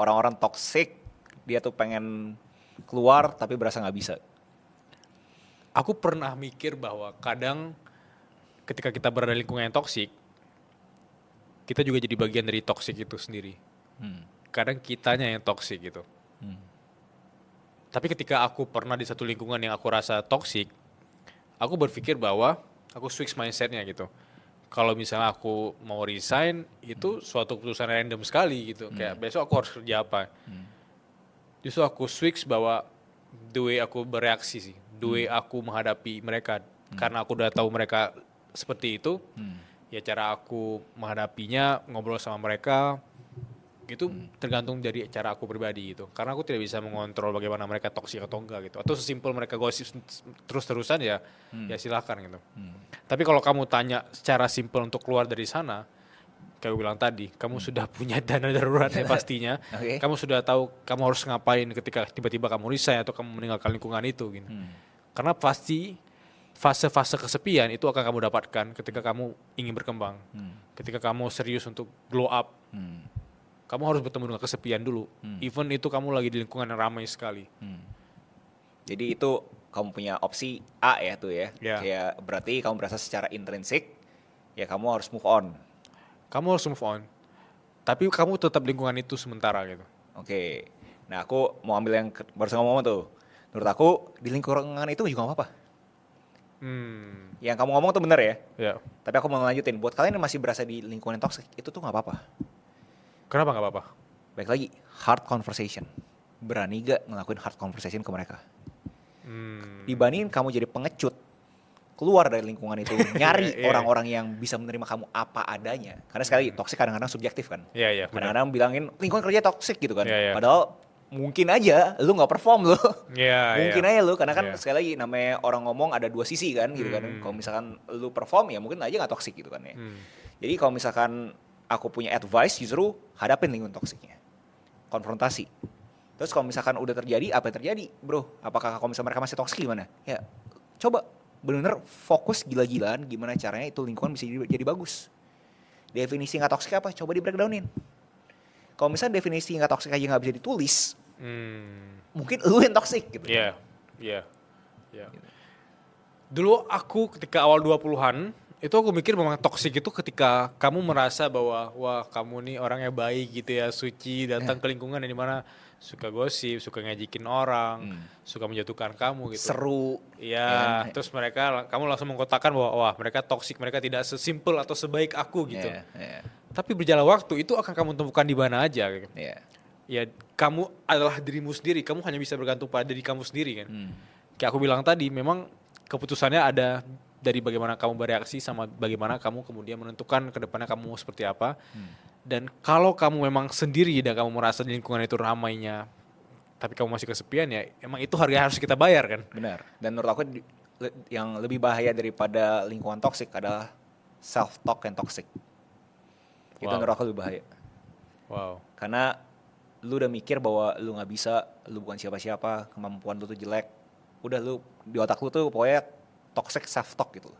orang-orang toxic dia tuh pengen keluar tapi berasa nggak bisa? Aku pernah mikir bahwa kadang ketika kita berada di lingkungan yang toksik, kita juga jadi bagian dari toksik itu sendiri. Kadang kitanya yang toksik gitu. Tapi ketika aku pernah di satu lingkungan yang aku rasa toksik, aku berpikir bahwa aku switch mindsetnya gitu. Kalau misalnya aku mau resign, itu suatu keputusan random sekali gitu. Kayak besok aku harus kerja apa. Justru aku switch bahwa the way aku bereaksi sih, the way aku menghadapi mereka. Karena aku udah tahu mereka seperti itu, ya cara aku menghadapinya, ngobrol sama mereka, itu tergantung dari cara aku pribadi gitu. Karena aku tidak bisa mengontrol bagaimana mereka toksik atau enggak gitu. Atau sesimpel mereka gosip terus-terusan ya, ya silakan gitu. Tapi kalau kamu tanya secara simpel untuk keluar dari sana, kayak gue bilang tadi, kamu sudah punya dana darurat ya pastinya. Oke. Kamu sudah tahu kamu harus ngapain ketika tiba-tiba kamu resign atau kamu meninggalkan lingkungan itu gitu. Karena pasti fase-fase kesepian itu akan kamu dapatkan ketika kamu ingin berkembang. Ketika kamu serius untuk glow up. Kamu harus bertemu dengan kesepian dulu. Even itu kamu lagi di lingkungan yang ramai sekali. Jadi itu kamu punya opsi A ya tuh ya. Ya. Kayak berarti kamu berasa secara intrinsik ya kamu harus move on. Kamu harus move on. Tapi kamu tetap lingkungan itu sementara gitu. Oke. Nah, aku mau ambil yang baru ngomong tuh. Menurut aku di lingkungan itu juga gak apa-apa. Yang kamu ngomong tuh bener ya. Ya. Tapi aku mau lanjutin. Buat kalian yang masih berasa di lingkungan yang toxic, itu tuh gak apa-apa. Kenapa nggak apa-apa? Baik lagi, hard conversation. Berani gak ngelakuin hard conversation ke mereka? Dibandingin kamu jadi pengecut, keluar dari lingkungan itu, nyari Iya. orang-orang yang bisa menerima kamu apa adanya. Karena sekali, toxic kadang-kadang subjektif kan. Iya, benar. Kadang-kadang bilangin lingkungan kerja toxic gitu kan. Iya. Padahal mungkin aja lu nggak perform lu. Iya. Mungkin aja lu, karena kan Iya. sekali lagi namanya orang ngomong ada dua sisi kan gitu kan. Kalau misalkan lu perform ya mungkin aja nggak toxic gitu kan ya. Jadi kalau misalkan aku punya advice, justru hadapin lingkungan toksiknya. Konfrontasi. Terus kalau misalkan udah terjadi, apa yang terjadi? Bro, apakah kalau misalkan mereka masih toksik gimana? Ya, coba bener-bener fokus gila-gilaan gimana caranya itu lingkungan bisa jadi bagus. Definisi nggak toksik apa? Coba di breakdownin. Kalau misalnya definisi nggak toksik aja nggak bisa ditulis, mungkin lu yang toksik gitu. Iya. Dulu aku ketika awal 20-an, itu aku mikir memang toksik itu ketika kamu merasa bahwa wah kamu nih orangnya baik gitu ya, suci, datang ke lingkungan yang dimana suka gosip, suka ngejikin orang, suka menjatuhkan kamu gitu. Seru. Iya, terus kamu langsung mengkotakkan bahwa wah mereka toksik, mereka tidak sesimpel atau sebaik aku gitu. Iya. Tapi berjalan waktu itu akan kamu temukan di mana aja gitu. Iya. Ya kamu adalah dirimu sendiri, kamu hanya bisa bergantung pada diri kamu sendiri kan. Kayak aku bilang tadi, memang keputusannya ada dari bagaimana kamu bereaksi sama bagaimana kamu kemudian menentukan ke depannya kamu mau seperti apa. Dan kalau kamu memang sendiri dan kamu merasa di lingkungan itu ramainya, tapi kamu masih kesepian ya, emang itu harga yang harus kita bayar kan. Benar. Dan menurut aku yang lebih bahaya daripada lingkungan toksik adalah self talk yang toksik. Itu menurut aku lebih bahaya. Wow. Karena lu udah mikir bahwa lu nggak bisa, lu bukan siapa-siapa, kemampuan lu tuh jelek. Udah lu di otak lu tuh pokoknya toxic self talk gitu.